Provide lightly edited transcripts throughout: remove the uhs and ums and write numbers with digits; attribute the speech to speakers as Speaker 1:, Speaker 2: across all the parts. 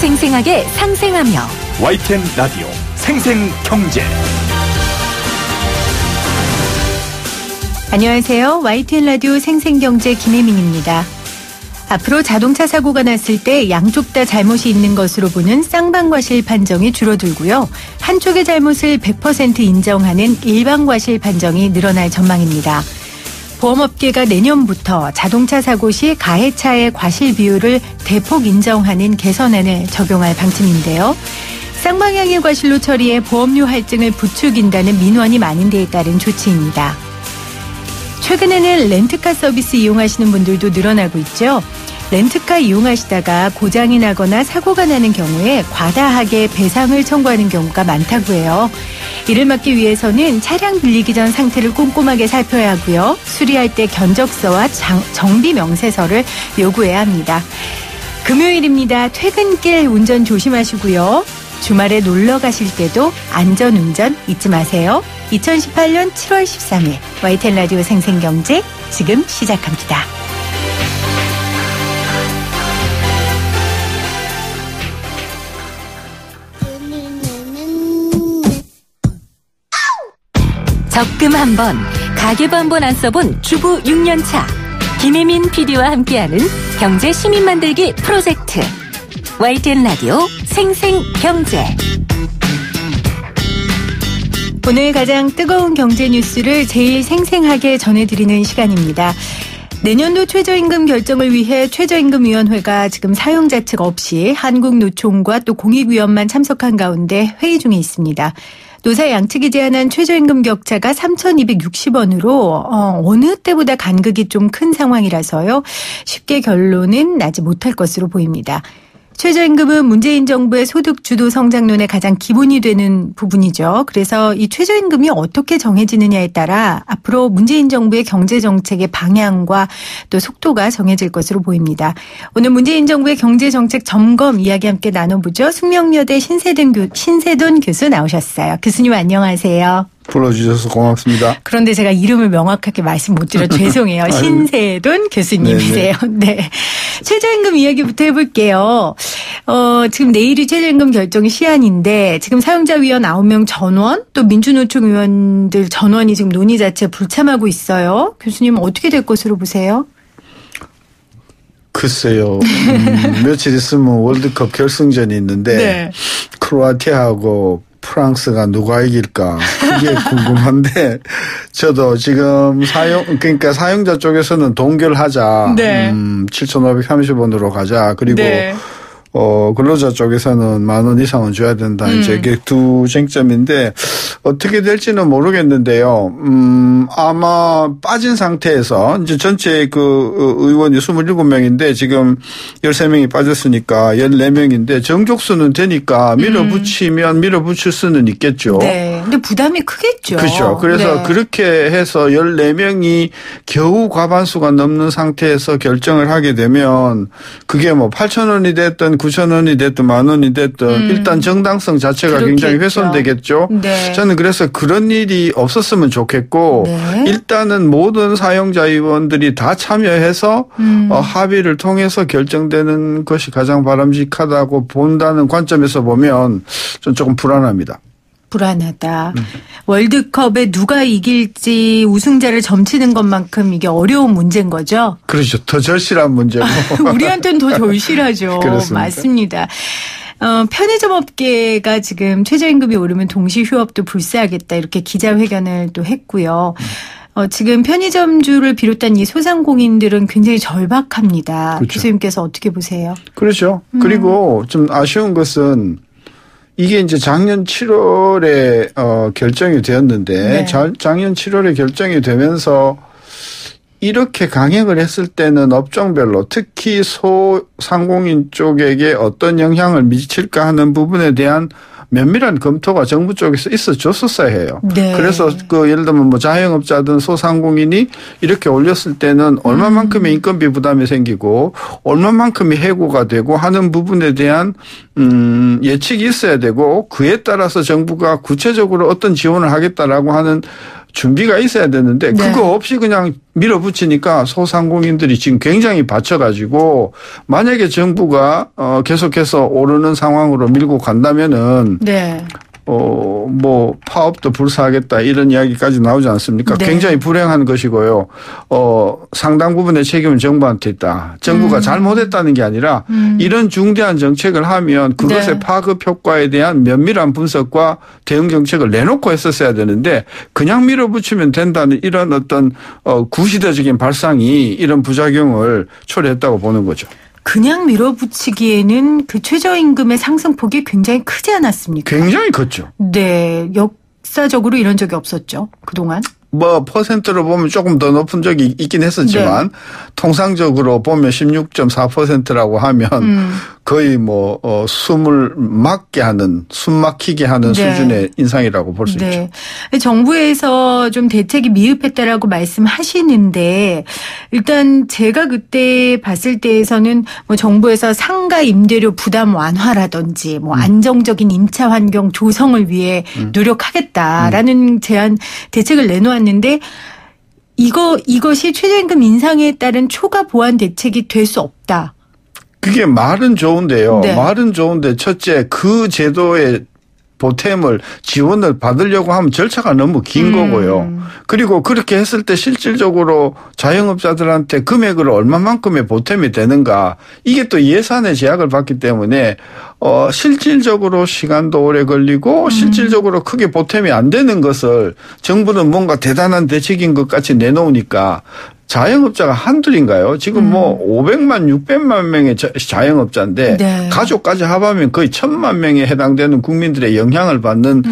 Speaker 1: 생생하게 상생하며
Speaker 2: YTN 라디오 생생경제.
Speaker 3: 안녕하세요. YTN 라디오 생생경제 김혜민입니다. 앞으로 자동차 사고가 났을 때 양쪽 다 잘못이 있는 것으로 보는 쌍방과실 판정이 줄어들고요. 한쪽의 잘못을 100% 인정하는 일방과실 판정이 늘어날 전망입니다. 보험업계가 내년부터 자동차 사고 시 가해차의 과실 비율을 대폭 인정하는 개선안을 적용할 방침인데요. 쌍방향의 과실로 처리해 보험료 할증을 부추긴다는 민원이 많은 데에 따른 조치입니다. 최근에는 렌트카 서비스 이용하시는 분들도 늘어나고 있죠. 렌트카 이용하시다가 고장이 나거나 사고가 나는 경우에 과다하게 배상을 청구하는 경우가 많다고 해요. 이를 막기 위해서는 차량 빌리기 전 상태를 꼼꼼하게 살펴야 하고요. 수리할 때 견적서와 정비 명세서를 요구해야 합니다. 금요일입니다. 퇴근길 운전 조심하시고요. 주말에 놀러 가실 때도 안전운전 잊지 마세요. 2018년 7월 13일 YTN 라디오 생생경제 지금 시작합니다.
Speaker 1: 적금 한 번, 가계부 한 번 안 써본 주부 6년차 김혜민 PD와 함께하는 경제 시민 만들기 프로젝트 YTN 라디오 생생경제.
Speaker 3: 오늘 가장 뜨거운 경제 뉴스를 제일 생생하게 전해드리는 시간입니다. 내년도 최저임금 결정을 위해 최저임금위원회가 지금 사용자 측 없이 한국노총과 또 공익위원만 참석한 가운데 회의 중에 있습니다. 노사 양측이 제안한 최저임금 격차가 3,260원으로 어느 때보다 간극이 좀 큰 상황이라서요. 쉽게 결론은 나지 못할 것으로 보입니다. 최저임금은 문재인 정부의 소득주도 성장론의 가장 기본이 되는 부분이죠. 그래서 이 최저임금이 어떻게 정해지느냐에 따라 앞으로 문재인 정부의 경제정책의 방향과 또 속도가 정해질 것으로 보입니다. 오늘 문재인 정부의 경제정책 점검 이야기 함께 나눠보죠. 숙명여대 신세돈 교수 나오셨어요. 교수님 안녕하세요.
Speaker 4: 불러주셔서 고맙습니다.
Speaker 3: 그런데 제가 이름을 명확하게 말씀 못 드려 죄송해요. 신세돈 교수님이세요. 네. 최저임금 이야기부터 해볼게요. 지금 내일이 최저임금 결정 시한인데 지금 사용자위원 9명 전원 또 민주노총 의원들 전원이 지금 논의 자체 불참하고 있어요. 교수님은 어떻게 될 것으로 보세요?
Speaker 4: 글쎄요. 며칠 있으면 월드컵 결승전이 있는데 네. 크로아티아하고 프랑스가 누가 이길까 그게 궁금한데 저도 지금 그러니까 사용자 쪽에서는 동결하자. 네. 7,530원으로 가자. 그리고 네. 근로자 쪽에서는 10,000원 이상은 줘야 된다. 이제 이게 두 쟁점인데 어떻게 될지는 모르겠는데요. 아마 빠진 상태에서 이제 전체 그 의원이 27명인데 지금 13명이 빠졌으니까 14명인데 정족수는 되니까 밀어붙일 수는 있겠죠.
Speaker 3: 네. 근데 부담이 크겠죠.
Speaker 4: 그렇죠. 그래서 네. 그렇게 해서 14명이 겨우 과반수가 넘는 상태에서 결정을 하게 되면 그게 뭐 8,000원이 됐든 9,000원이 됐든 10,000원이 됐든 일단 정당성 자체가 그렇겠죠. 굉장히 훼손되겠죠. 네. 저는 그래서 그런 일이 없었으면 좋겠고 네. 일단은 모든 사용자 의원들이 다 참여해서 합의를 통해서 결정되는 것이 가장 바람직하다고 본다는 관점에서 보면 좀 조금 불안합니다.
Speaker 3: 불안하다. 월드컵에 누가 이길지 우승자를 점치는 것만큼 이게 어려운 문제인 거죠?
Speaker 4: 그렇죠. 더 절실한 문제고.
Speaker 3: 우리한테는 더 절실하죠.
Speaker 4: 그렇습니다.
Speaker 3: 맞습니다. 편의점 업계가 지금 최저임금이 오르면 동시 휴업도 불사하겠다 이렇게 기자회견을 또 했고요. 지금 편의점주를 비롯한 이 소상공인들은 굉장히 절박합니다. 그렇죠. 교수님께서 어떻게 보세요?
Speaker 4: 그렇죠. 그리고 좀 아쉬운 것은 이게 이제 작년 7월에 결정이 되었는데 네. 작년 7월에 결정이 되면서 이렇게 강행을 했을 때는 업종별로 특히 소상공인 쪽에게 어떤 영향을 미칠까 하는 부분에 대한 면밀한 검토가 정부 쪽에서 있어줬었어야 해요. 네. 그래서 예를 들면 뭐 자영업자든 소상공인이 이렇게 올렸을 때는 얼마만큼의 인건비 부담이 생기고 얼마만큼의 해고가 되고 하는 부분에 대한 예측이 있어야 되고 그에 따라서 정부가 구체적으로 어떤 지원을 하겠다라고 하는 준비가 있어야 되는데
Speaker 3: 네.
Speaker 4: 그거 없이 그냥 밀어붙이니까 소상공인들이 지금 굉장히 받쳐가지고 만약에 정부가 계속해서 오르는 상황으로 밀고 간다면은
Speaker 3: 네.
Speaker 4: 뭐 파업도 불사하겠다 이런 이야기까지 나오지 않습니까?
Speaker 3: 네.
Speaker 4: 굉장히 불행한 것이고요. 상당 부분의 책임은 정부한테 있다. 정부가 잘못했다는 게 아니라 이런 중대한 정책을 하면 그것의
Speaker 3: 네.
Speaker 4: 파급 효과에 대한 면밀한 분석과 대응 정책을 내놓고 했었어야 되는데 그냥 밀어붙이면 된다는 이런 어떤 구시대적인 발상이 이런 부작용을 초래했다고 보는 거죠.
Speaker 3: 그냥 밀어붙이기에는 그 최저임금의 상승폭이 굉장히 크지 않았습니까?
Speaker 4: 굉장히 컸죠.
Speaker 3: 네. 역사적으로 이런 적이 없었죠. 그동안.
Speaker 4: 뭐 퍼센트로 보면 조금 더 높은 적이 있긴 했었지만 통상적으로 보면 16.4%라고 하면 거의 뭐 숨을 막게 하는 숨 막히게 하는 수준의 인상이라고 볼 수 있죠.
Speaker 3: 정부에서 좀 대책이 미흡했다라고 말씀하시는데 일단 제가 그때 봤을 때에서는 뭐 정부에서 상가 임대료 부담 완화라든지 뭐 안정적인 임차 환경 조성을 위해 노력하겠다라는 제안 대책을 내놓았는데 이것이 최저임금 인상에 따른 초과 보완 대책이 될 수 없다.
Speaker 4: 그게 말은 좋은데요.
Speaker 3: 네.
Speaker 4: 말은 좋은데 첫째 그 제도의 보탬을 지원을 받으려고 하면 절차가 너무 긴 거고요. 그리고 그렇게 했을 때 실질적으로 자영업자들한테 금액을 얼마만큼의 보탬이 되는가 이게 또 예산의 제약을 받기 때문에 실질적으로 시간도 오래 걸리고 실질적으로 크게 보탬이 안 되는 것을 정부는 뭔가 대단한 대책인 것 같이 내놓으니까 자영업자가 한둘인가요? 지금 뭐 500만, 600만 명의 자영업자인데
Speaker 3: 네.
Speaker 4: 가족까지 합하면 거의 1000만 명에 해당되는 국민들의 영향을 받는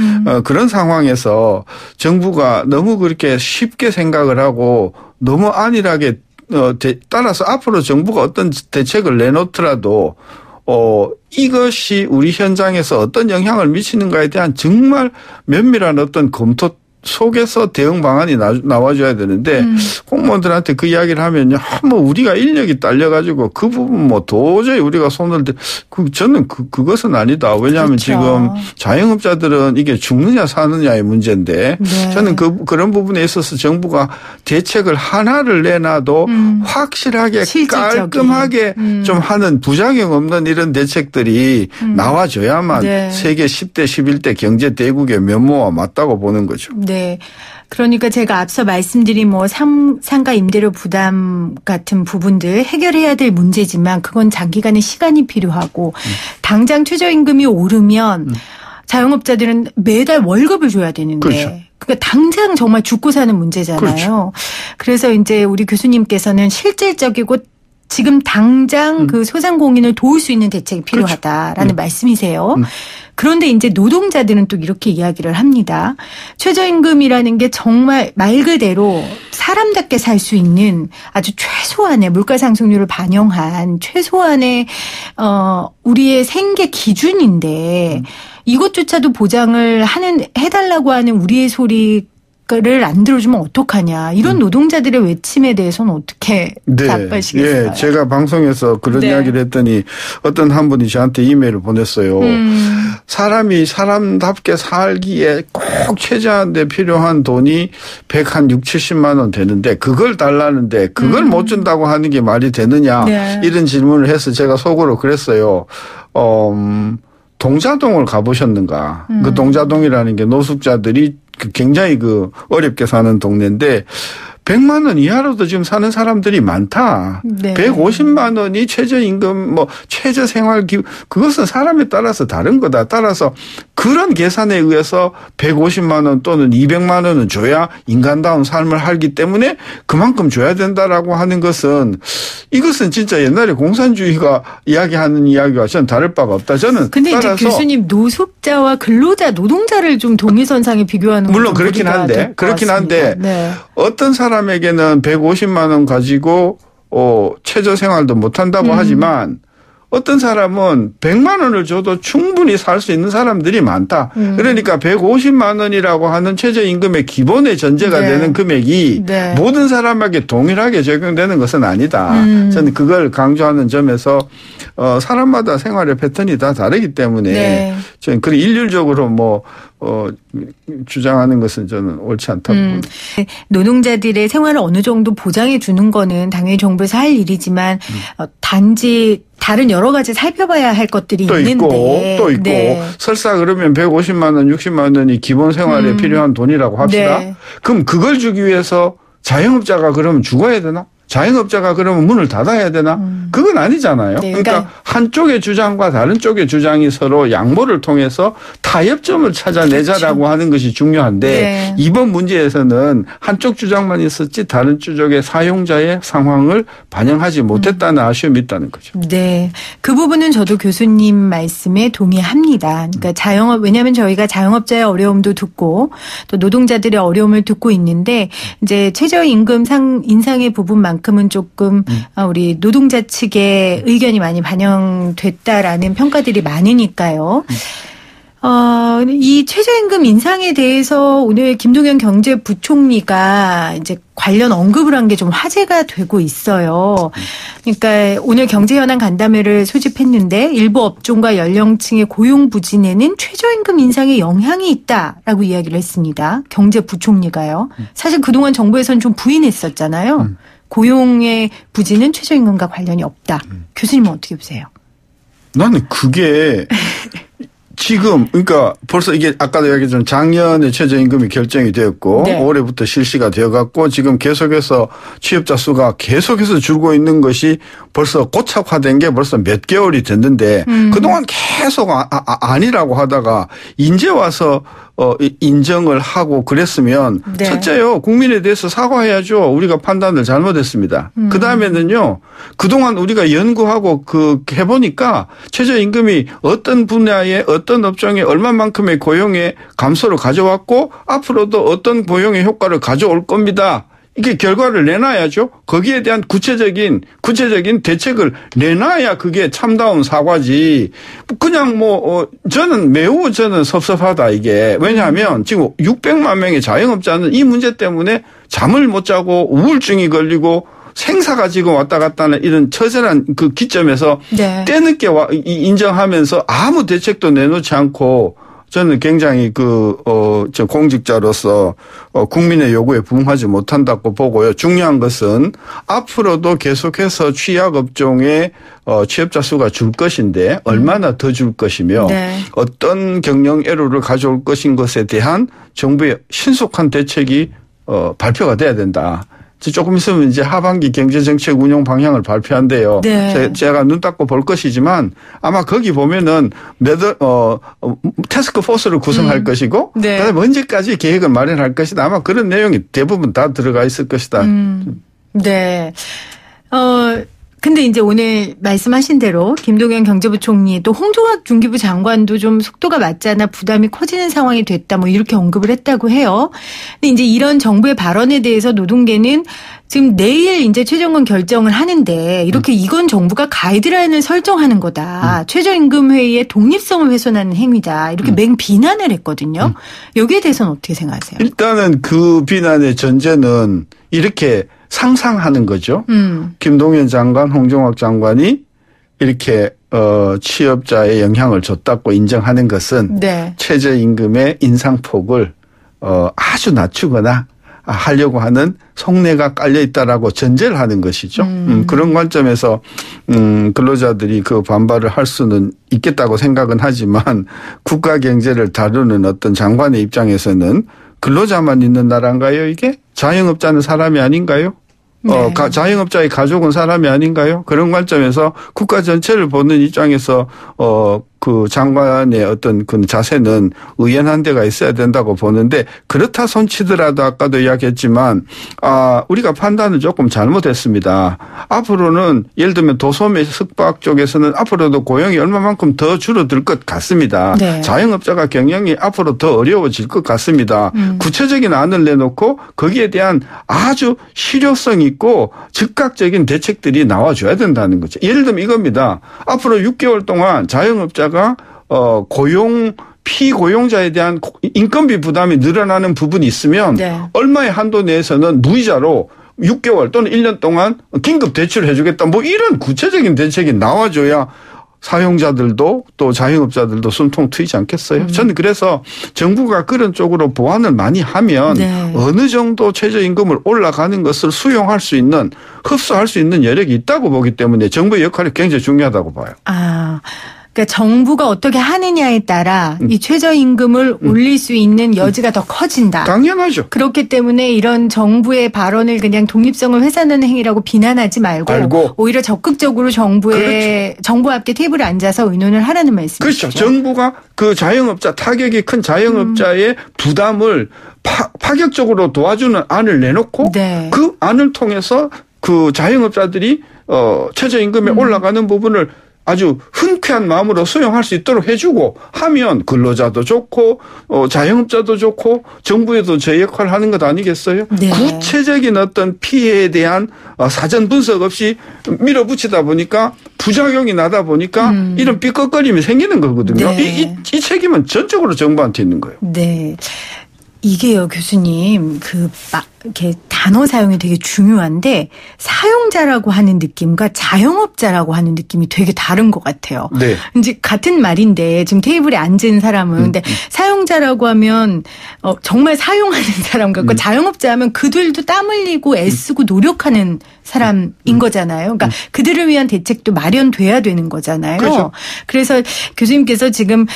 Speaker 4: 그런 상황에서 정부가 너무 그렇게 쉽게 생각을 하고 너무 안일하게 따라서 앞으로 정부가 어떤 대책을 내놓더라도 이것이 우리 현장에서 어떤 영향을 미치는가에 대한 정말 면밀한 어떤 검토 속에서 대응 방안이 나와줘야 되는데 공무원들한테 그 이야기를 하면요. 뭐 우리가 인력이 딸려가지고 그 부분 뭐 도저히 우리가 손을 저는 그것은 아니다. 왜냐하면
Speaker 3: 그렇죠.
Speaker 4: 지금 자영업자들은 이게 죽느냐 사느냐의 문제인데
Speaker 3: 네.
Speaker 4: 저는 그런 부분에 있어서 정부가 대책을 하나를 내놔도 확실하게
Speaker 3: 실질적인.
Speaker 4: 깔끔하게 좀 하는 부작용 없는 이런 대책들이 나와줘야만
Speaker 3: 네.
Speaker 4: 세계 10대 11대 경제 대국의 면모와 맞다고 보는 거죠.
Speaker 3: 네. 그러니까 제가 앞서 말씀드린 뭐 상가 임대료 부담 같은 부분들 해결해야 될 문제지만 그건 장기간의 시간이 필요하고 당장 최저임금이 오르면 자영업자들은 매달 월급을 줘야 되는데
Speaker 4: 그렇죠.
Speaker 3: 그러니까 당장 정말 죽고 사는 문제잖아요.
Speaker 4: 그렇죠.
Speaker 3: 그래서 이제 우리 교수님께서는 실질적이고 지금 당장 그 소상공인을 도울 수 있는 대책이 필요하다라는 말씀이세요. 그런데 이제 노동자들은 또 이렇게 이야기를 합니다. 최저임금이라는 게 정말 말 그대로 사람답게 살 수 있는 아주 최소한의 물가 상승률을 반영한 최소한의 우리의 생계 기준인데 이것조차도 보장을 해달라고 하는 우리의 소리를 안 들어주면 어떡하냐. 이런 노동자들의 외침에 대해서는 어떻게 답하시겠어요?
Speaker 4: 예, 제가 방송에서 그런 이야기를 했더니 어떤 한 분이 저한테 이메일을 보냈어요. 사람이 사람답게 살기에 꼭 최저한데 필요한 돈이 160만 원 되는데 그걸 달라는데 그걸 못 준다고 하는 게 말이 되느냐.
Speaker 3: 네.
Speaker 4: 이런 질문을 해서 제가 속으로 그랬어요. 동자동을 가보셨는가. 그 동자동이라는 게 노숙자들이 굉장히 어렵게 사는 동네인데 100만 원 이하로도 지금 사는 사람들이 많다.
Speaker 3: 네.
Speaker 4: 150만 원이 최저임금, 최저생활기후, 그것은 사람에 따라서 다른 거다. 따라서 그런 계산에 의해서 150만 원 또는 200만 원은 줘야 인간다운 삶을 살기 때문에 그만큼 줘야 된다라고 하는 것은 이것은 진짜 옛날에 공산주의가 이야기하는 이야기와 저는 다를 바가 없다. 저는
Speaker 3: 근데
Speaker 4: 따라서
Speaker 3: 이제 교수님 노숙자와 근로자, 노동자를 좀 동일선상에 비교하는
Speaker 4: 물론 그렇긴 한데
Speaker 3: 네.
Speaker 4: 어떤 사람에게는 150만 원 가지고 최저 생활도 못 한다고 하지만 어떤 사람은 100만 원을 줘도 충분히 살 수 있는 사람들이 많다. 그러니까 150만 원이라고 하는 최저임금의 기본의 전제가
Speaker 3: 네.
Speaker 4: 되는 금액이
Speaker 3: 네.
Speaker 4: 모든 사람에게 동일하게 적용되는 것은 아니다. 저는 그걸 강조하는 점에서 사람마다 생활의 패턴이 다 다르기 때문에
Speaker 3: 네.
Speaker 4: 저는 그 일률적으로 주장하는 것은 저는 옳지 않다고 봅니다.
Speaker 3: 노동자들의 생활을 어느 정도 보장해 주는 거는 당연히 정부에서 할 일이지만 단지 다른 여러 가지 살펴봐야 할 것들이
Speaker 4: 또
Speaker 3: 있는데.
Speaker 4: 또 있고
Speaker 3: 네.
Speaker 4: 설사 그러면 150만 원, 60만 원이 기본 생활에 필요한 돈이라고 합시다.
Speaker 3: 네.
Speaker 4: 그럼 그걸 주기 위해서 자영업자가 그러면 죽어야 되나? 자영업자가 그러면 문을 닫아야 되나? 그건 아니잖아요.
Speaker 3: 네,
Speaker 4: 그러니까 한쪽의 주장과 다른 쪽의 주장이 서로 양보를 통해서 타협점을 찾아내자라고
Speaker 3: 그렇죠.
Speaker 4: 하는 것이 중요한데
Speaker 3: 네.
Speaker 4: 이번 문제에서는 한쪽 주장만 있었지 다른 쪽의 사용자의 상황을 반영하지 못했다는 아쉬움이 있다는 거죠.
Speaker 3: 네. 그 부분은 저도 교수님 말씀에 동의합니다. 그러니까 왜냐하면 저희가 자영업자의 어려움도 듣고 또 노동자들의 어려움을 듣고 있는데 이제 최저임금 인상의 부분만큼은 조금 우리 노동자 측의 의견이 많이 반영됐다라는 평가들이 많으니까요. 이 최저임금 인상에 대해서 오늘 김동연 경제부총리가 이제 관련 언급을 한 게 좀 화제가 되고 있어요. 그러니까 오늘 경제현안 간담회를 소집했는데 일부 업종과 연령층의 고용 부진에는 최저임금 인상에 영향이 있다라고 이야기를 했습니다. 경제부총리가요. 사실 그동안 정부에서는 좀 부인했었잖아요. 고용의 부진은 최저임금과 관련이 없다. 교수님은 어떻게 보세요?
Speaker 4: 나는 그게 지금 그러니까 벌써 이게 아까도 얘기했지만 작년에 최저임금이 결정이 되었고
Speaker 3: 네.
Speaker 4: 올해부터 실시가 되어갔고 지금 계속해서 취업자 수가 계속해서 줄고 있는 것이 벌써 고착화된 게 벌써 몇 개월이 됐는데 그동안 계속 아니라고 하다가 이제 와서 인정을 하고 그랬으면
Speaker 3: 네.
Speaker 4: 첫째요. 국민에 대해서 사과해야죠. 우리가 판단을 잘못했습니다. 그다음에는요. 그동안 우리가 연구하고 해보니까 최저임금이 어떤 분야에 어떤 업종에 얼마만큼의 고용의 감소를 가져왔고 앞으로도 어떤 고용의 효과를 가져올 겁니다. 이게 결과를 내놔야죠. 거기에 대한 구체적인 대책을 내놔야 그게 참다운 사과지. 그냥 저는 매우 섭섭하다 이게. 왜냐하면 지금 600만 명의 자영업자는 이 문제 때문에 잠을 못 자고 우울증이 걸리고 생사가 지금 왔다 갔다 하는 이런 처절한 그 기점에서
Speaker 3: 네.
Speaker 4: 때늦게 인정하면서 아무 대책도 내놓지 않고 저는 굉장히 저 공직자로서 국민의 요구에 부응하지 못한다고 보고요. 중요한 것은 앞으로도 계속해서 취약업종의 취업자 수가 줄 것인데 얼마나 더 줄 것이며
Speaker 3: 네.
Speaker 4: 어떤 경영 애로를 가져올 것인 것에 대한 정부의 신속한 대책이 발표가 돼야 된다. 조금 있으면 이제 하반기 경제정책 운영 방향을 발표한대요.
Speaker 3: 네.
Speaker 4: 제가 눈 닦고 볼 것이지만 아마 거기 보면은 태스크 포스를 구성할 것이고
Speaker 3: 네.
Speaker 4: 그다음에 언제까지 계획을 마련할 것이다. 아마 그런 내용이 대부분 다 들어가 있을 것이다.
Speaker 3: 네. 근데 이제 오늘 말씀하신 대로 김동연 경제부총리 또 홍종학 중기부 장관도 좀 속도가 맞잖아 부담이 커지는 상황이 됐다 이렇게 언급을 했다고 해요. 근데 이제 이런 정부의 발언에 대해서 노동계는 지금 내일 이제 최저임금 결정을 하는데 이렇게 이건 정부가 가이드라인을 설정하는 거다. 최저임금 회의의 독립성을 훼손하는 행위다. 이렇게 맹비난을 했거든요. 여기에 대해서는 어떻게 생각하세요?
Speaker 4: 일단은 그 비난의 전제는 이렇게 상상하는 거죠. 김동연 장관, 홍종학 장관이 이렇게 취업자의 영향을 줬다고 인정하는 것은
Speaker 3: 네.
Speaker 4: 최저임금의 인상폭을 아주 낮추거나 하려고 하는 속내가 깔려 있다라고 전제를 하는 것이죠. 그런 관점에서 근로자들이 그 반발을 할 수는 있겠다고 생각은 하지만 국가 경제를 다루는 어떤 장관의 입장에서는 근로자만 있는 나라인가요, 이게? 자영업자는 사람이 아닌가요?
Speaker 3: 네.
Speaker 4: 자영업자의 가족은 사람이 아닌가요? 그런 관점에서 국가 전체를 보는 입장에서 그 장관의 어떤 그 자세는 의연한 데가 있어야 된다고 보는데 그렇다 손치더라도 아까도 이야기했지만 우리가 판단을 조금 잘못했습니다. 앞으로는 예를 들면 도소매 숙박 쪽에서는 앞으로도 고용이 얼마만큼 더 줄어들 것 같습니다. 네. 자영업자가 경영이 앞으로 더 어려워질 것 같습니다. 구체적인 안을 내놓고 거기에 대한 아주 실효성 있고 즉각적인 대책들이 나와줘야 된다는 거죠. 예를 들면 이겁니다. 앞으로 6개월 동안 자영업자가 피고용자에 대한 인건비 부담이 늘어나는 부분이 있으면 네. 얼마의 한도 내에서는 무이자로 6개월 또는 1년 동안 긴급 대출을 해주겠다. 뭐 이런 구체적인 대책이 나와줘야 사용자들도 또 자영업자들도 숨통 트이지 않겠어요? 저는 그래서 정부가 그런 쪽으로 보완을 많이 하면 네. 어느 정도 최저임금을 올라가는 것을 수용할 수 있는 흡수할 수 있는 여력이 있다고 보기 때문에 정부의 역할이 굉장히 중요하다고 봐요.
Speaker 3: 그러니까 정부가 어떻게 하느냐에 따라 이 최저임금을 올릴 수 있는 여지가 더 커진다.
Speaker 4: 당연하죠.
Speaker 3: 그렇기 때문에 이런 정부의 발언을 그냥 독립성을 훼손하는 행위라고 비난하지 말고 오히려 적극적으로 정부 앞에 테이블에 앉아서 의논을 하라는 말씀이시죠.
Speaker 4: 그렇죠. 정부가 그 자영업자 타격이 큰 자영업자의 부담을 파격적으로 도와주는 안을 내놓고 네. 그 안을 통해서 그 자영업자들이 최저임금에 올라가는 부분을 아주 흔쾌한 마음으로 수용할 수 있도록 해주고 하면 근로자도 좋고 자영업자도 좋고 정부에도 제 역할을 하는 것 아니겠어요? 네. 구체적인 어떤 피해에 대한 사전 분석 없이 밀어붙이다 보니까 부작용이 나다 보니까 이런 삐걱거림이 생기는 거거든요. 네. 이 책임은 전적으로 정부한테 있는 거예요.
Speaker 3: 네. 이게요, 교수님, 이렇게 단어 사용이 되게 중요한데 사용자라고 하는 느낌과 자영업자라고 하는 느낌이 되게 다른 것 같아요. 네. 이제 같은 말인데 지금 테이블에 앉은 사람은 근데 사용자라고 하면 정말 사용하는 사람 같고 자영업자 하면 그들도 땀 흘리고 애쓰고 노력하는 사람인 거잖아요. 그러니까 그들을 위한 대책도 마련돼야 되는 거잖아요. 그렇죠. 그래서 교수님께서 지금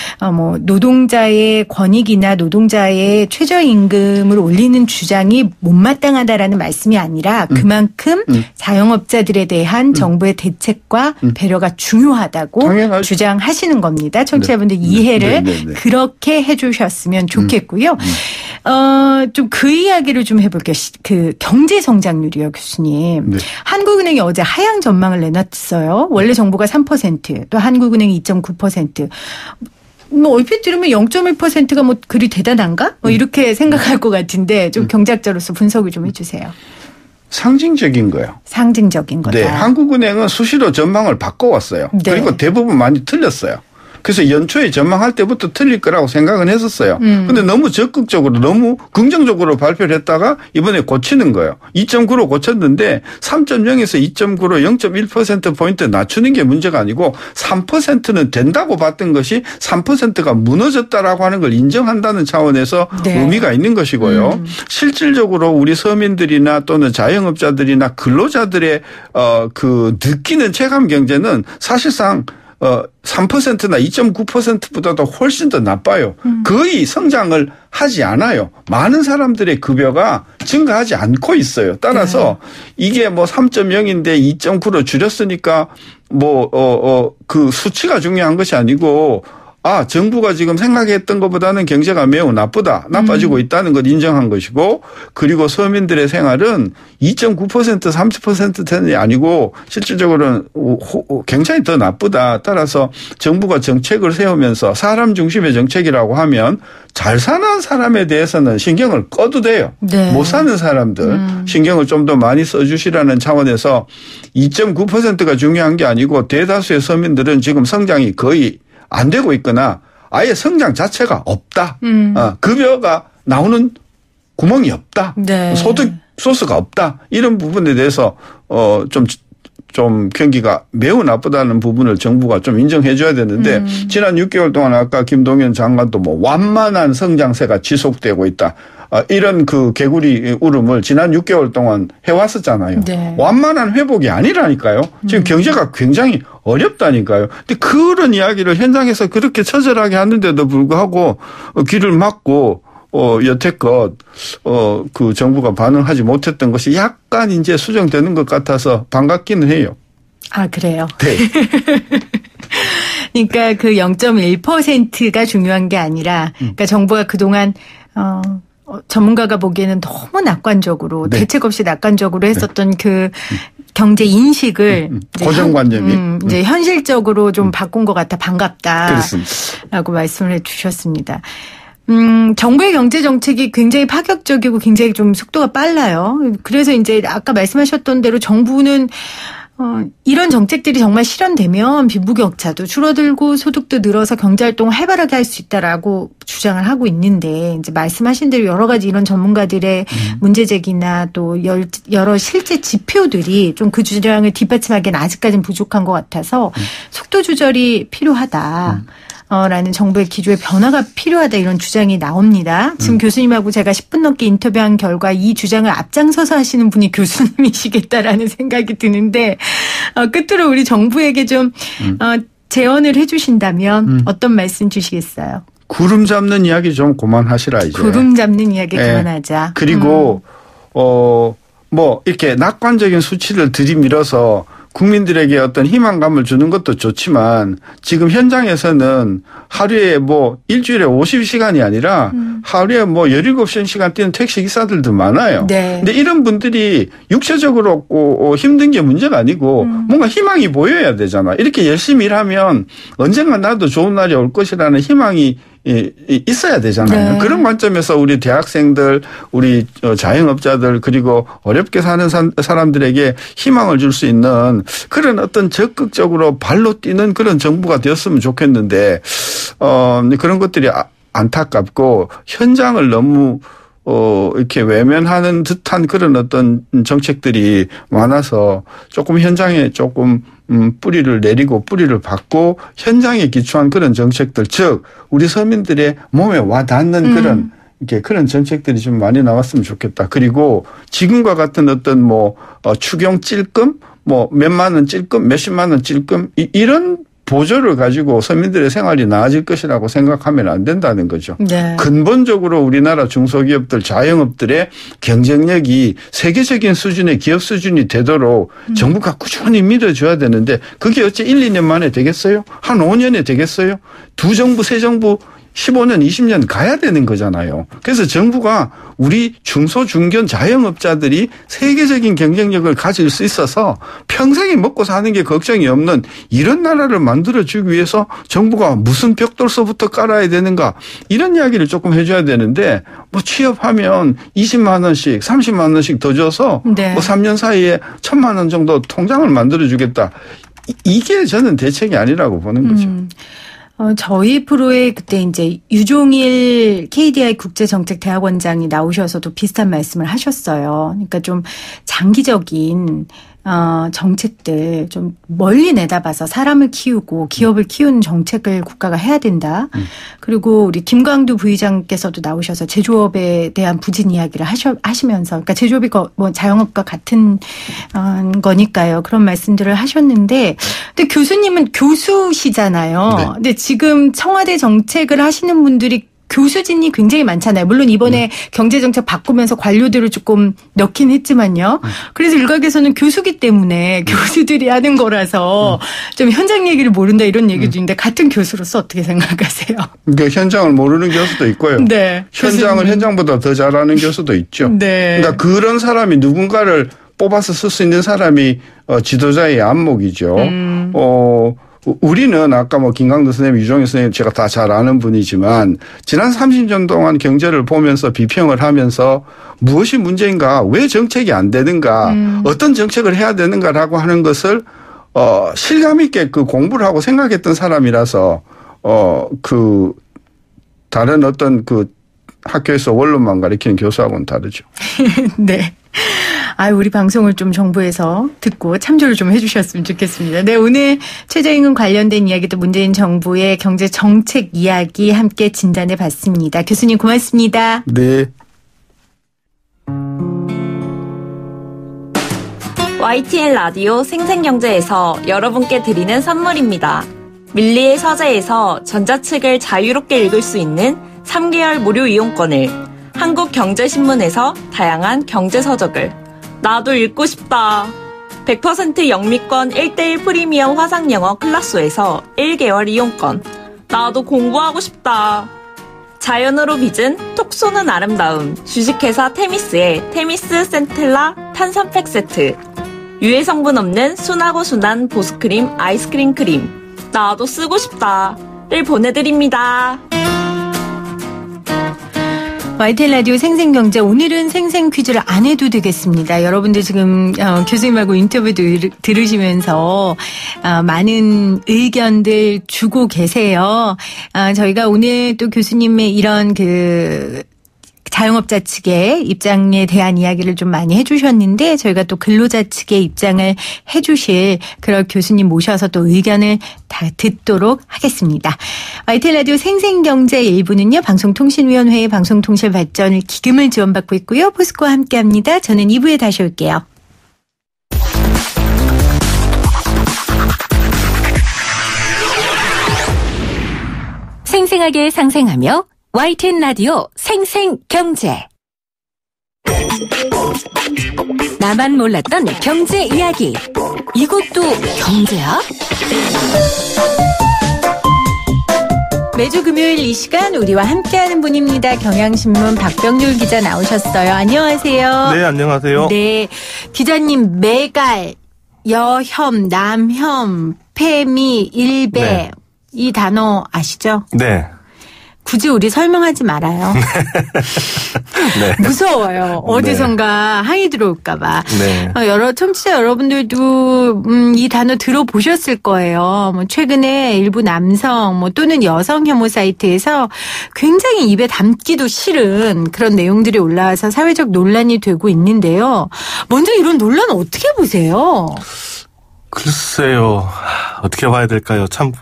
Speaker 3: 노동자의 권익이나 노동자의 최저임금을 올리는 주장이 못마땅하다라는 말씀이 아니라 그만큼 자영업자들에 대한 정부의 대책과 배려가 중요하다고 당연하죠. 주장하시는 겁니다. 청취자분들 이해를 그렇게 해 주셨으면 좋겠고요. 좀 그 이야기를 좀 해볼게요. 그 경제 성장률이요, 교수님. 네. 한국은행이 어제 하향 전망을 내놨어요. 원래 정부가 3%, 또 한국은행이 2.9%. 얼핏 들으면 0.1%가 그리 대단한가? 이렇게 생각할 것 같은데 좀 경제학자로서 분석을 좀 해주세요.
Speaker 4: 상징적인 거예요.
Speaker 3: 상징적인 거다.
Speaker 4: 네, 한국은행은 수시로 전망을 바꿔왔어요. 네. 그리고 대부분 많이 틀렸어요. 그래서 연초에 전망할 때부터 틀릴 거라고 생각은 했었어요. 그런데 너무 적극적으로 너무 긍정적으로 발표를 했다가 이번에 고치는 거예요. 2.9로 고쳤는데 3.0에서 2.9로 0.1%포인트 낮추는 게 문제가 아니고 3%는 된다고 봤던 것이 3%가 무너졌다라고 하는 걸 인정한다는 차원에서 네. 의미가 있는 것이고요. 실질적으로 우리 서민들이나 또는 자영업자들이나 근로자들의 그 느끼는 체감 경제는 사실상 3%나 2.9%보다도 훨씬 더 나빠요. 거의 성장을 하지 않아요. 많은 사람들의 급여가 증가하지 않고 있어요. 따라서 이게 3.0인데 2.9로 줄였으니까 그 수치가 중요한 것이 아니고 정부가 지금 생각했던 것보다는 경제가 매우 나빠지고 있다는 것 인정한 것이고 그리고 서민들의 생활은 2.9% 30%는 아니고 실질적으로는 굉장히 더 나쁘다. 따라서 정부가 정책을 세우면서 사람 중심의 정책이라고 하면 잘 사는 사람에 대해서는 신경을 꺼도 돼요. 네. 못 사는 사람들 신경을 좀 더 많이 써주시라는 차원에서 2.9%가 중요한 게 아니고 대다수의 서민들은 지금 성장이 거의 안 되고 있거나 아예 성장 자체가 없다. 급여가 나오는 구멍이 없다. 네. 소득 소스가 없다. 이런 부분에 대해서 좀 경기가 매우 나쁘다는 부분을 정부가 좀 인정해 줘야 되는데 지난 6개월 동안 아까 김동연 장관도 완만한 성장세가 지속되고 있다. 이런 그 개구리 울음을 지난 6개월 동안 해왔었잖아요. 네. 완만한 회복이 아니라니까요. 지금 경제가 굉장히 어렵다니까요. 근데 그런 이야기를 현장에서 그렇게 처절하게 하는데도 불구하고 귀를 막고 여태껏 그 정부가 반응하지 못했던 것이 약간 이제 수정되는 것 같아서 반갑기는 해요.
Speaker 3: 그래요?
Speaker 4: 네.
Speaker 3: 그러니까 그 0.1%가 중요한 게 아니라 그러니까 정부가 그동안 전문가가 보기에는 너무 낙관적으로
Speaker 4: 네.
Speaker 3: 대책 없이 낙관적으로 했었던 그 경제 인식을
Speaker 4: 고정관념이
Speaker 3: 이제 현실적으로 좀 바꾼 것 같아 반갑다.
Speaker 4: 그렇습니다.
Speaker 3: 라고 말씀을 해주셨습니다. 정부의 경제 정책이 굉장히 파격적이고 굉장히 좀 속도가 빨라요. 그래서 이제 아까 말씀하셨던 대로 정부는 이런 정책들이 정말 실현되면 빈부격차도 줄어들고 소득도 늘어서 경제활동을 활발하게 할 수 있다라고 주장을 하고 있는데 이제 말씀하신 대로 여러 가지 이런 전문가들의 문제제기나 또 여러 실제 지표들이 좀 그 주장을 뒷받침하기에는 아직까지는 부족한 것 같아서 속도 조절이 필요하다. 라는 정부의 기조의 변화가 필요하다 이런 주장이 나옵니다. 지금 교수님하고 제가 10분 넘게 인터뷰한 결과 이 주장을 앞장서서 하시는 분이 교수님이시겠다라는 생각이 드는데 끝으로 우리 정부에게 좀 제언을 해 주신다면 어떤 말씀 주시겠어요?
Speaker 4: 구름 잡는 이야기 좀 그만하시라 이제.
Speaker 3: 구름 잡는 이야기 그만하자.
Speaker 4: 그리고 뭐 이렇게 낙관적인 수치를 들이밀어서 국민들에게 어떤 희망감을 주는 것도 좋지만 지금 현장에서는 하루에 뭐 일주일에 50시간이 아니라 하루에 뭐 17시간 뛰는 택시 기사들도 많아요.
Speaker 3: 네.
Speaker 4: 근데 이런 분들이 육체적으로 힘든 게 문제가 아니고 뭔가 희망이 보여야 되잖아. 이렇게 열심히 일하면 언젠가 나도 좋은 날이 올 것이라는 희망이 있어야 되잖아요.
Speaker 3: 네.
Speaker 4: 그런 관점에서 우리 대학생들, 우리 자영업자들 그리고 어렵게 사는 사람들에게 희망을 줄 수 있는 그런 어떤 적극적으로 발로 뛰는 그런 정부가 되었으면 좋겠는데 그런 것들이 안타깝고 현장을 너무 이렇게 외면하는 듯한 그런 어떤 정책들이 많아서 조금 현장에 조금 뿌리를 내리고 뿌리를 받고 현장에 기초한 그런 정책들, 즉 우리 서민들의 몸에 와 닿는 그런 이렇게 그런 정책들이 좀 많이 나왔으면 좋겠다. 그리고 지금과 같은 어떤 뭐 추경 찔끔, 뭐 몇만 원 찔끔, 몇십만 원 찔끔 이런 보조를 가지고 서민들의 생활이 나아질 것이라고 생각하면 안 된다는 거죠.
Speaker 3: 네.
Speaker 4: 근본적으로 우리나라 중소기업들, 자영업들의 경쟁력이 세계적인 수준의 기업 수준이 되도록 정부가 꾸준히 밀어줘야 되는데 그게 어째 1, 2년 만에 되겠어요? 한 5년에 되겠어요? 두 정부, 세 정부 15년, 20년 가야 되는 거잖아요. 그래서 정부가 우리 중소, 중견 자영업자들이 세계적인 경쟁력을 가질 수 있어서 평생에 먹고 사는 게 걱정이 없는 이런 나라를 만들어주기 위해서 정부가 무슨 벽돌서부터 깔아야 되는가 이런 이야기를 조금 해줘야 되는데 뭐 취업하면 20만 원씩, 30만 원씩 더 줘서
Speaker 3: 네.
Speaker 4: 뭐 3년 사이에 1,000만 원 정도 통장을 만들어주겠다. 이게 저는 대책이 아니라고 보는 거죠.
Speaker 3: 저희 프로에 그때 이제 유종일 KDI 국제정책대학원장이 나오셔서도 비슷한 말씀을 하셨어요. 그러니까 좀 장기적인 정책들 좀 멀리 내다봐서 사람을 키우고 기업을 키우는 정책을 국가가 해야 된다. 그리고 우리 김광두 부의장께서도 나오셔서 제조업에 대한 부진 이야기를 하시면서 그러니까 제조업이 뭐 자영업과 같은 거니까요. 그런 말씀들을 하셨는데 근데 교수님은 교수시잖아요.
Speaker 4: 네.
Speaker 3: 근데 지금 청와대 정책을 하시는 분들이 교수진이 굉장히 많잖아요. 물론 이번에 경제정책 바꾸면서 관료들을 조금 넣긴 했지만요. 그래서 일각에서는 교수기 때문에 교수들이 하는 거라서 좀 현장 얘기를 모른다 이런 얘기도 있는데 같은 교수로서 어떻게 생각하세요?
Speaker 4: 그러니까 현장을 모르는 교수도 있고요.
Speaker 3: 네.
Speaker 4: 현장을 현장보다 더 잘하는 교수도 있죠.
Speaker 3: 네.
Speaker 4: 그러니까 그런 사람이 누군가를 뽑아서 쓸 수 있는 사람이 지도자의 안목이죠. 우리는 아까 뭐 김강두 선생님, 유종일 선생님 제가 다 잘 아는 분이지만 지난 30년 동안 경제를 보면서 비평을 하면서 무엇이 문제인가, 왜 정책이 안 되는가, 어떤 정책을 해야 되는가라고 하는 것을 실감 있게 그 공부를 하고 생각했던 사람이라서 그 다른 어떤 그 학교에서 원론만 가르치는 교수하고는 다르죠.
Speaker 3: 네. 우리 방송을 좀 정부에서 듣고 참조를 좀 해주셨으면 좋겠습니다. 네, 오늘 최저임금 관련된 이야기도 문재인 정부의 경제 정책 이야기 함께 진단해 봤습니다. 교수님 고맙습니다.
Speaker 4: 네.
Speaker 5: YTN 라디오 생생경제에서 여러분께 드리는 선물입니다. 밀리의 서재에서 전자책을 자유롭게 읽을 수 있는 3개월 무료 이용권을, 한국경제신문에서 다양한 경제서적을, 나도 읽고 싶다. 100% 영미권 1:1 프리미엄 화상영어 클라소에서 1개월 이용권. 나도 공부하고 싶다. 자연으로 빚은 톡 쏘는 아름다움. 주식회사 테미스의 테미스 센텔라 탄산팩 세트. 유해 성분 없는 순하고 순한 보습크림 아이스크림 크림. 나도 쓰고 싶다를 보내드립니다.
Speaker 3: YTN 라디오 생생경제, 오늘은 생생 퀴즈를 안 해도 되겠습니다. 여러분들 지금 교수님하고 인터뷰 들으시면서 많은 의견들 주고 계세요. 저희가 오늘 또 교수님의 이런 자영업자 측의 입장에 대한 이야기를 좀 많이 해주셨는데, 저희가 또 근로자 측의 입장을 해주실 그런 교수님 모셔서 또 의견을 다 듣도록 하겠습니다. YTN 라디오 생생경제 1부는요, 방송통신위원회의 방송통신 발전을 기금을 지원받고 있고요. 포스코와 함께합니다. 저는 2부에 다시 올게요.
Speaker 1: 생생하게 상생하며 YTN 라디오 생생경제. 나만 몰랐던 경제 이야기. 이것도 경제야?
Speaker 3: 매주 금요일 이 시간 우리와 함께하는 분입니다. 경향신문 박병률 기자 나오셨어요. 안녕하세요.
Speaker 6: 네, 안녕하세요.
Speaker 3: 네, 기자님, 매갈, 여혐, 남혐, 폐미, 일배,
Speaker 6: 네.
Speaker 3: 이 단어 아시죠?
Speaker 6: 네.
Speaker 3: 굳이 우리 설명하지 말아요.
Speaker 6: 네.
Speaker 3: 무서워요. 어디선가 항의 들어올까봐.
Speaker 6: 네.
Speaker 3: 여러 청취자 여러분들도 이 단어 들어보셨을 거예요. 뭐 최근에 일부 남성 또는 여성 혐오 사이트에서 굉장히 입에 담기도 싫은 그런 내용들이 올라와서 사회적 논란이 되고 있는데요. 먼저 이런 논란 어떻게 보세요?
Speaker 6: 글쎄요. 어떻게 봐야 될까요? 참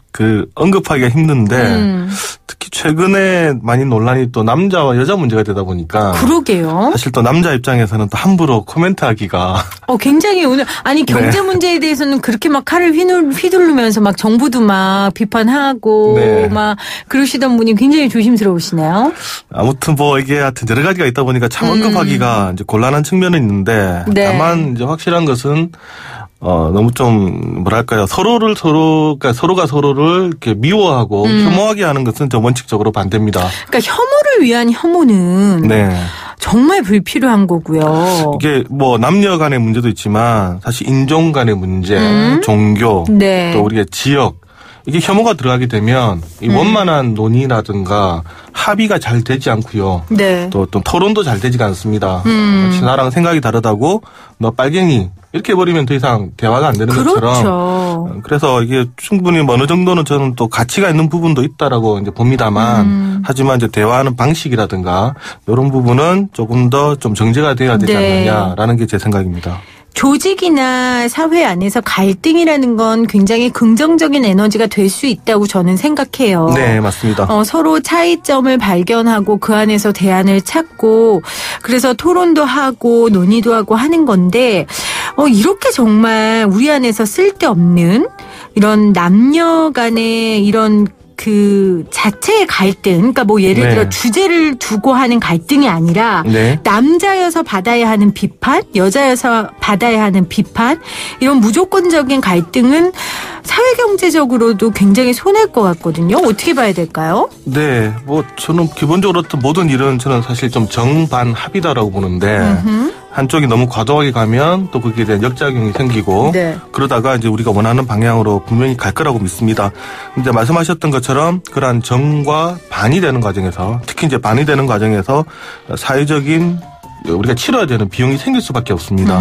Speaker 6: 언급하기가 힘든데 특히 최근에 많이 논란이 또 남자와 여자 문제가 되다 보니까
Speaker 3: 그러게요.
Speaker 6: 사실 또 남자 입장에서는 또 함부로 코멘트하기가
Speaker 3: 굉장히 오늘 경제 문제에 대해서는 그렇게 막 칼을 휘두르면서 막 정부도 막 비판하고
Speaker 6: 네.
Speaker 3: 막 그러시던 분이 굉장히 조심스러우시네요.
Speaker 6: 아무튼 이게 하여튼 여러 가지가 있다 보니까 참 언급하기가 이제 곤란한 측면은 있는데
Speaker 3: 네.
Speaker 6: 다만 이제 확실한 것은 너무 좀, 그러니까 서로가 서로를 이렇게 미워하고 혐오하게 하는 것은 저 원칙적으로 반대입니다.
Speaker 3: 그러니까 혐오를 위한 혐오는
Speaker 6: 네.
Speaker 3: 정말 불필요한 거고요.
Speaker 6: 이게 남녀 간의 문제도 있지만 사실 인종 간의 문제, 종교,
Speaker 3: 네.
Speaker 6: 또 우리의 지역, 이게 혐오가 들어가게 되면 이 원만한 논의라든가 합의가 잘 되지 않고요.
Speaker 3: 네.
Speaker 6: 또 토론도 잘 되지가 않습니다. 나랑 생각이 다르다고 너 빨갱이 이렇게 해버리면 더 이상 대화가 안 되는
Speaker 3: 그렇죠.
Speaker 6: 것처럼. 그래서 이게 충분히 어느 정도는 저는 또 가치가 있는 부분도 있다라고 이제 봅니다만, 하지만 이제 대화하는 방식이라든가 이런 부분은 조금 더 좀 정제가 돼야 되지
Speaker 3: 네.
Speaker 6: 않느냐라는 게 제 생각입니다.
Speaker 3: 조직이나 사회 안에서 갈등이라는 건 굉장히 긍정적인 에너지가 될 수 있다고 저는 생각해요.
Speaker 6: 네, 맞습니다.
Speaker 3: 서로 차이점을 발견하고 그 안에서 대안을 찾고 그래서 토론도 하고 논의도 하고 하는 건데 이렇게 정말 우리 안에서 쓸데없는 이런 남녀 간의 이런 자체의 갈등, 그러니까 예를 들어 주제를 두고 하는 갈등이 아니라 남자여서 받아야 하는 비판, 여자여서 받아야 하는 비판, 이런 무조건적인 갈등은 사회경제적으로도 굉장히 손해일 것 같거든요. 어떻게 봐야 될까요?
Speaker 6: 네, 저는 기본적으로 모든 일은 저는 사실 좀 정반합이다라고 보는데 한쪽이 너무 과도하게 가면 또 거기에 대한 역작용이 생기고 그러다가 이제 우리가 원하는 방향으로 분명히 갈 거라고 믿습니다. 이제 말씀하셨던 것처럼 그러한 정과 반이 되는 과정에서 특히 이제 반이 되는 과정에서 사회적인 우리가 치러야 되는 비용이 생길 수밖에 없습니다.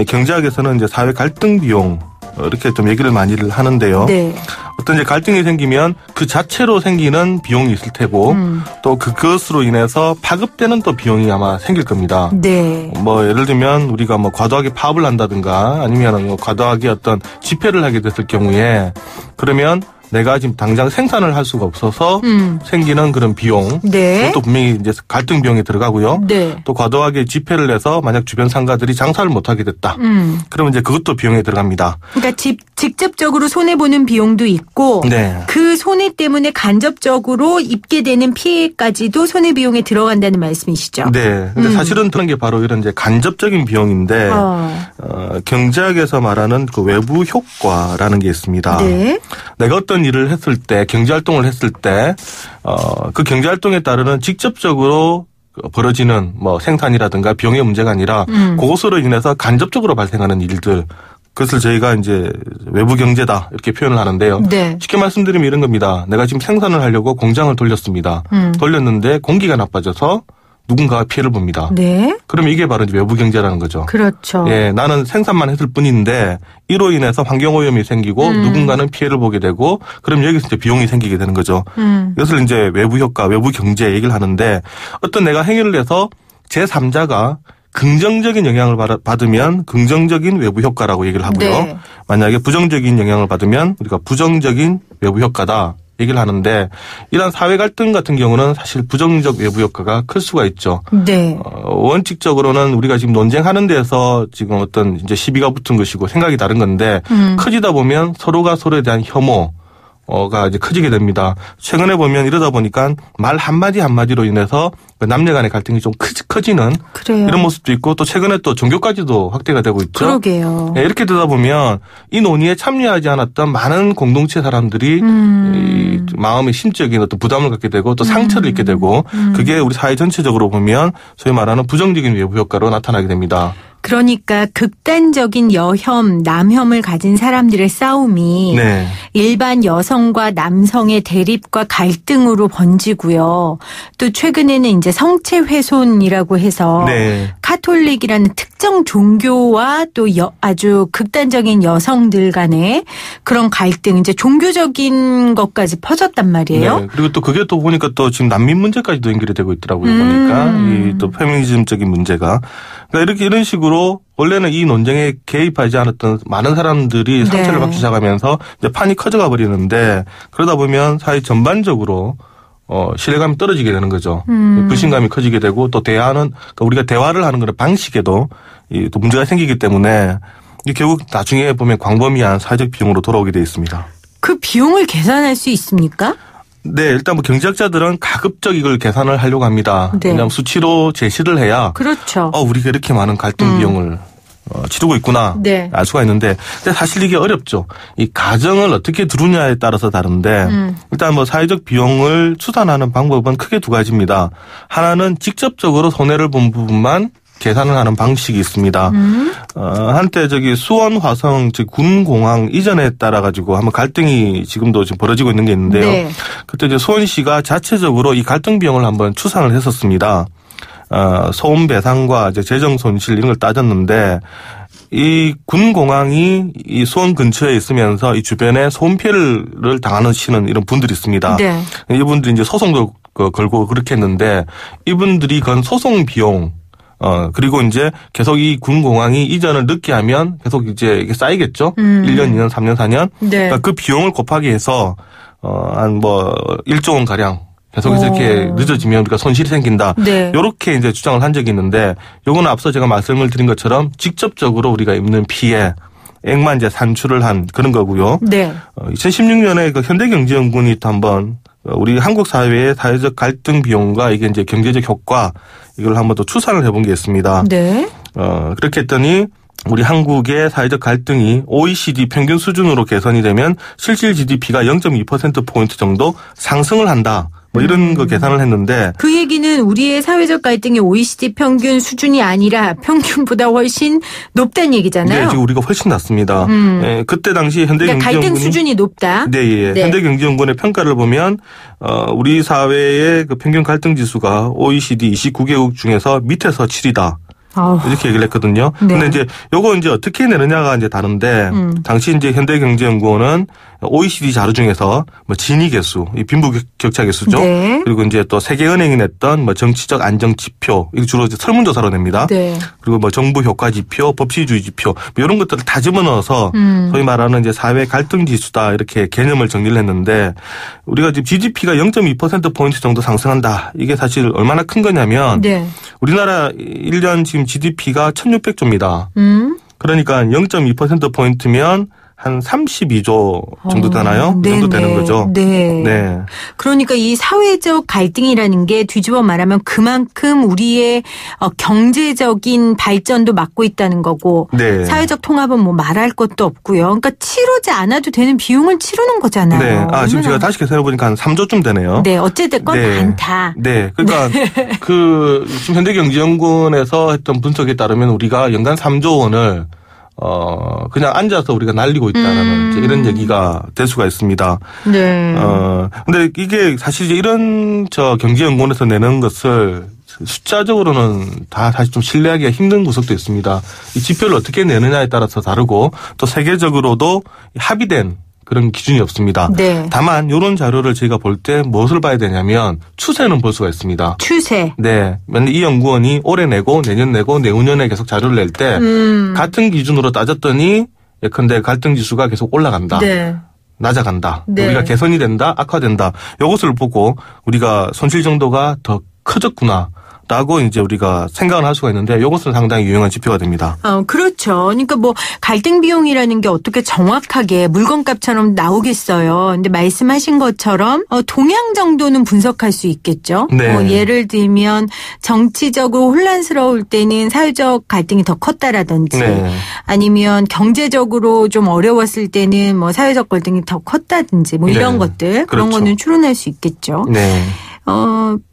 Speaker 6: 경제학에서는 이제 사회 갈등 비용 이렇게 좀 얘기를 많이들 하는데요.
Speaker 3: 네.
Speaker 6: 어떤 이제 갈등이 생기면 그 자체로 생기는 비용이 있을 테고 또 그것으로 인해서 파급되는 또 비용이 아마 생길 겁니다.
Speaker 3: 네.
Speaker 6: 예를 들면 우리가 과도하게 파업을 한다든가 아니면 과도하게 어떤 집회를 하게 됐을 경우에 그러면 내가 지금 당장 생산을 할 수가 없어서 생기는 그런 비용.
Speaker 3: 네.
Speaker 6: 그것도 분명히 이제 갈등 비용이 들어가고요.
Speaker 3: 네.
Speaker 6: 또 과도하게 지폐를 내서 만약 주변 상가들이 장사를 못하게 됐다. 그러면 이제 그것도 비용에 들어갑니다.
Speaker 3: 그러니까 직접적으로 손해보는 비용도 있고
Speaker 6: 네.
Speaker 3: 그 손해 때문에 간접적으로 입게 되는 피해까지도 손해비용에 들어간다는 말씀이시죠?
Speaker 6: 네. 근데 사실은 그런 게 바로 이런 이제 간접적인 비용인데 경제학에서 말하는 그 외부 효과라는 게 있습니다.
Speaker 3: 네.
Speaker 6: 내가 어떤 일을 했을 때 경제활동을 했을 때 그 경제활동에 따르는 직접적으로 벌어지는 뭐 생산이라든가 비용의 문제가 아니라 그것으로 인해서 간접적으로 발생하는 일들 그것을 저희가 이제 외부 경제다 이렇게 표현을 하는데요.
Speaker 3: 네.
Speaker 6: 쉽게 말씀드리면 이런 겁니다. 내가 지금 생산을 하려고 공장을 돌렸습니다. 돌렸는데 공기가 나빠져서 누군가가 피해를 봅니다.
Speaker 3: 네.
Speaker 6: 그럼 이게 바로 이제 외부 경제라는 거죠.
Speaker 3: 그렇죠.
Speaker 6: 예, 나는 생산만 했을 뿐인데 이로 인해서 환경오염이 생기고 누군가는 피해를 보게 되고 그럼 여기서 이제 비용이 생기게 되는 거죠. 이것을 이제 외부 효과, 외부 경제 얘기를 하는데 어떤 내가 행위를 해서 제3자가 긍정적인 영향을 받으면 긍정적인 외부 효과라고 얘기를 하고요.
Speaker 3: 네.
Speaker 6: 만약에 부정적인 영향을 받으면 우리가 부정적인 외부 효과다. 얘기를 하는데 이런 사회 갈등 같은 경우는 사실 부정적 외부 효과가 클 수가 있죠.
Speaker 3: 네.
Speaker 6: 원칙적으로는 우리가 지금 논쟁하는 데서 지금 어떤 이제 시비가 붙은 것이고 생각이 다른 건데 커지다 보면 서로가 서로에 대한 혐오가 이제 커지게 됩니다. 최근에 보면 이러다 보니까 말 한마디로 인해서 남녀 간의 갈등이 좀 커지는
Speaker 3: 그래요.
Speaker 6: 이런 모습도 있고 또 최근에 또 종교까지도 확대가 되고 있죠.
Speaker 3: 그러게요.
Speaker 6: 네, 이렇게 되다 보면 이 논의에 참여하지 않았던 많은 공동체 사람들이 이 마음의 심적인 어떤 부담을 갖게 되고 또 상처를 입게 되고 그게 우리 사회 전체적으로 보면 소위 말하는 부정적인 외부 효과로 나타나게 됩니다.
Speaker 3: 그러니까 극단적인 여혐, 남혐을 가진 사람들의 싸움이
Speaker 6: 네.
Speaker 3: 일반 여성과 남성의 대립과 갈등으로 번지고요. 또 최근에는 이제 성체 훼손이라고 해서
Speaker 6: 네.
Speaker 3: 카톨릭이라는 특정 종교와 또 아주 극단적인 여성들 간의 그런 갈등, 이제 종교적인 것까지 퍼졌단 말이에요.
Speaker 6: 네. 그리고 또 그게 또 보니까 또 지금 난민 문제까지도 연결이 되고 있더라고요. 보니까 이 또 페미니즘적인 문제가. 그러니까 이런 식으로 원래는 이 논쟁에 개입하지 않았던 많은 사람들이 상처를
Speaker 3: 네.
Speaker 6: 받기 시작하면서 이제 판이 커져가 버리는데 그러다 보면 사회 전반적으로 신뢰감이 떨어지게 되는 거죠. 불신감이 커지게 되고 또 대화는 그러니까 우리가 대화를 하는 그런 방식에도 또 문제가 생기기 때문에 결국 나중에 보면 광범위한 사회적 비용으로 돌아오게 돼 있습니다.
Speaker 3: 그 비용을 계산할 수 있습니까?
Speaker 6: 네, 일단 뭐 경제학자들은 가급적 이걸 계산을 하려고 합니다.
Speaker 3: 네.
Speaker 6: 왜냐하면 수치로 제시를 해야
Speaker 3: 그렇죠.
Speaker 6: 우리가 이렇게 많은 갈등 비용을 치르고 있구나
Speaker 3: 네.
Speaker 6: 알 수가 있는데 근데 사실 이게 어렵죠. 이 가정을 어떻게 두느냐에 따라서 다른데 일단 뭐 사회적 비용을 추산하는 방법은 크게 두 가지입니다. 하나는 직접적으로 손해를 본 부분만 계산을 하는 방식이 있습니다. 한때 수원 화성 즉 군공항 이전에 따라 가지고 한번 갈등이 지금도 지금 벌어지고 있는 게 있는데요.
Speaker 3: 네.
Speaker 6: 그때 이제 수원시가 자체적으로 이 갈등 비용을 한번 추산을 했었습니다. 소음 배상과 이제 재정 손실 이런 걸 따졌는데 이 군공항이 이 수원 근처에 있으면서 이 주변에 소음 피해를 당하시는 이런 분들이 있습니다.
Speaker 3: 네.
Speaker 6: 이분들이 이제 소송도 걸고 그렇게 했는데 이분들이 건 소송 비용 그리고 이제 계속 이 군공항이 이전을 늦게 하면 계속 이제 이게 쌓이겠죠. 1년, 2년, 3년, 4년.
Speaker 3: 네.
Speaker 6: 그러니까 그 비용을 곱하기 해서 한 뭐 1조 원 가량 계속해서 이렇게 늦어지면 우리가 손실이 생긴다.
Speaker 3: 네.
Speaker 6: 이렇게 이제 주장을 한 적이 있는데 요거는 앞서 제가 말씀을 드린 것처럼 직접적으로 우리가 입는 피해 액만 이제 산출을 한 그런 거고요.
Speaker 3: 네.
Speaker 6: 2016년에 그 현대경제연구원이 또 한번 우리 한국 사회의 사회적 갈등 비용과 이게 이제 경제적 효과 이걸 한번 또 추산을 해본 게 있습니다.
Speaker 3: 네.
Speaker 6: 그렇게 했더니 우리 한국의 사회적 갈등이 OECD 평균 수준으로 개선이 되면 실질 GDP가 0.2%포인트 정도 상승을 한다. 뭐 이런 거 계산을 했는데
Speaker 3: 그 얘기는 우리의 사회적 갈등이 OECD 평균 수준이 아니라 평균보다 훨씬 높다는 얘기잖아요.
Speaker 6: 네, 지금 우리가 훨씬 낮습니다. 예, 그때 당시 현대경제연구원이
Speaker 3: 그러니까 갈등 수준이 높다.
Speaker 6: 네, 예.
Speaker 3: 네.
Speaker 6: 현대경제연구원의 평가를 보면 우리 사회의 그 평균 갈등 지수가 OECD 29개국 중에서 밑에서 7이다. 이렇게 얘기를 했거든요.
Speaker 3: 네.
Speaker 6: 근데 이제 요거 이제 어떻게 내느냐가 이제 다른데 당시 이제 현대경제연구원은 OECD 자료 중에서 뭐 진위 개수, 이 빈부격차 개수죠.
Speaker 3: 네.
Speaker 6: 그리고 이제 또 세계은행이 냈던 뭐 정치적 안정 지표, 이거 주로 이제 설문조사로 냅니다.
Speaker 3: 네.
Speaker 6: 그리고 뭐 정부 효과 지표, 법치주의 지표, 뭐 이런 것들을 다 집어넣어서 소위 말하는 이제 사회 갈등 지수다 이렇게 개념을 정리를 했는데 우리가 지금 GDP가 0.2% 정도 상승한다. 이게 사실 얼마나 큰 거냐면
Speaker 3: 네.
Speaker 6: 우리나라 1년 지금 GDP가 1,600조입니다. 그러니까 0.2%포인트면 한 32조 정도 되나요? 그 정도 되는 거죠.
Speaker 3: 네.
Speaker 6: 네.
Speaker 3: 그러니까 이 사회적 갈등이라는 게 뒤집어 말하면 그만큼 우리의 경제적인 발전도 막고 있다는 거고
Speaker 6: 네.
Speaker 3: 사회적 통합은 뭐 말할 것도 없고요. 그러니까 치르지 않아도 되는 비용을 치르는 거잖아요.
Speaker 6: 네. 아, 지금 제가 다시 계산해 보니까 한 3조쯤 되네요.
Speaker 3: 네. 어쨌든
Speaker 6: 네.
Speaker 3: 많다.
Speaker 6: 네. 그러니까 지금 현대경제연구원에서 했던 분석에 따르면 우리가 연간 3조 원을 그냥 앉아서 우리가 날리고 있다라는 이제 이런 얘기가 될 수가 있습니다.
Speaker 3: 네.
Speaker 6: 근데 이게 사실 이제 이런 경제연구원에서 내는 것을 숫자적으로는 다 사실 좀 신뢰하기가 힘든 구석도 있습니다. 이 지표를 어떻게 내느냐에 따라서 다르고 또 세계적으로도 합의된 그런 기준이 없습니다.
Speaker 3: 네.
Speaker 6: 다만 이런 자료를 저희가 볼 때 무엇을 봐야 되냐면 추세는 볼 수가 있습니다.
Speaker 3: 추세.
Speaker 6: 네. 만약 이 연구원이 올해 내고 내년 내고 내후년에 계속 자료를 낼 때 같은 기준으로 따졌더니 예컨대 갈등 지수가 계속 올라간다.
Speaker 3: 네.
Speaker 6: 낮아간다.
Speaker 3: 네.
Speaker 6: 우리가 개선이 된다. 악화된다. 이것을 보고 우리가 손실 정도가 더 커졌구나. 라고 이제 우리가 생각을 할 수가 있는데 이것은 상당히 유용한 지표가 됩니다.
Speaker 3: 그렇죠. 그러니까 뭐 갈등 비용이라는 게 어떻게 정확하게 물건값처럼 나오겠어요. 근데 말씀하신 것처럼 동향 정도는 분석할 수 있겠죠.
Speaker 6: 네.
Speaker 3: 예를 들면 정치적으로 혼란스러울 때는 사회적 갈등이 더 컸다라든지
Speaker 6: 네.
Speaker 3: 아니면 경제적으로 좀 어려웠을 때는 뭐 사회적 갈등이 더 컸다든지 뭐 이런
Speaker 6: 네.
Speaker 3: 것들 그런
Speaker 6: 그렇죠.
Speaker 3: 거는 추론할 수 있겠죠.
Speaker 6: 네.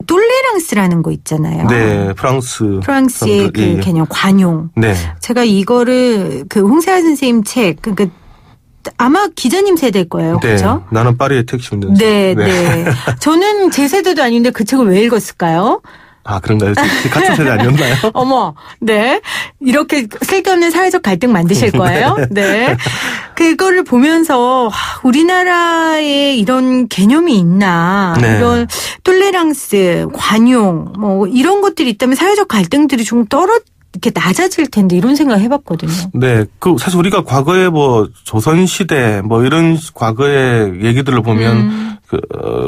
Speaker 3: 톨레랑스라는 거 있잖아요.
Speaker 6: 네.
Speaker 3: 프랑스의 그
Speaker 6: 예.
Speaker 3: 개념 관용.
Speaker 6: 네.
Speaker 3: 제가 이거를 그 홍세아 선생님 책 그러니까 아마 기자님 세대일 거예요.
Speaker 6: 네.
Speaker 3: 그렇죠?
Speaker 6: 나는 파리의 택시 운전사.
Speaker 3: 네, 네. 저는 제 세대도 아닌데 그 책을 왜 읽었을까요?
Speaker 6: 아, 그런가요? 같은 세대 아니었나요?
Speaker 3: 어머, 네. 이렇게 쓸데없는 사회적 갈등 만드실 거예요? 네. 그거를 보면서 우리나라에 이런 개념이 있나.
Speaker 6: 네.
Speaker 3: 이런 톨레랑스, 관용, 뭐 이런 것들이 있다면 사회적 갈등들이 좀 이렇게 낮아질 텐데 이런 생각 해봤거든요.
Speaker 6: 네. 사실 우리가 과거에 뭐 조선시대 뭐 이런 과거의 얘기들을 보면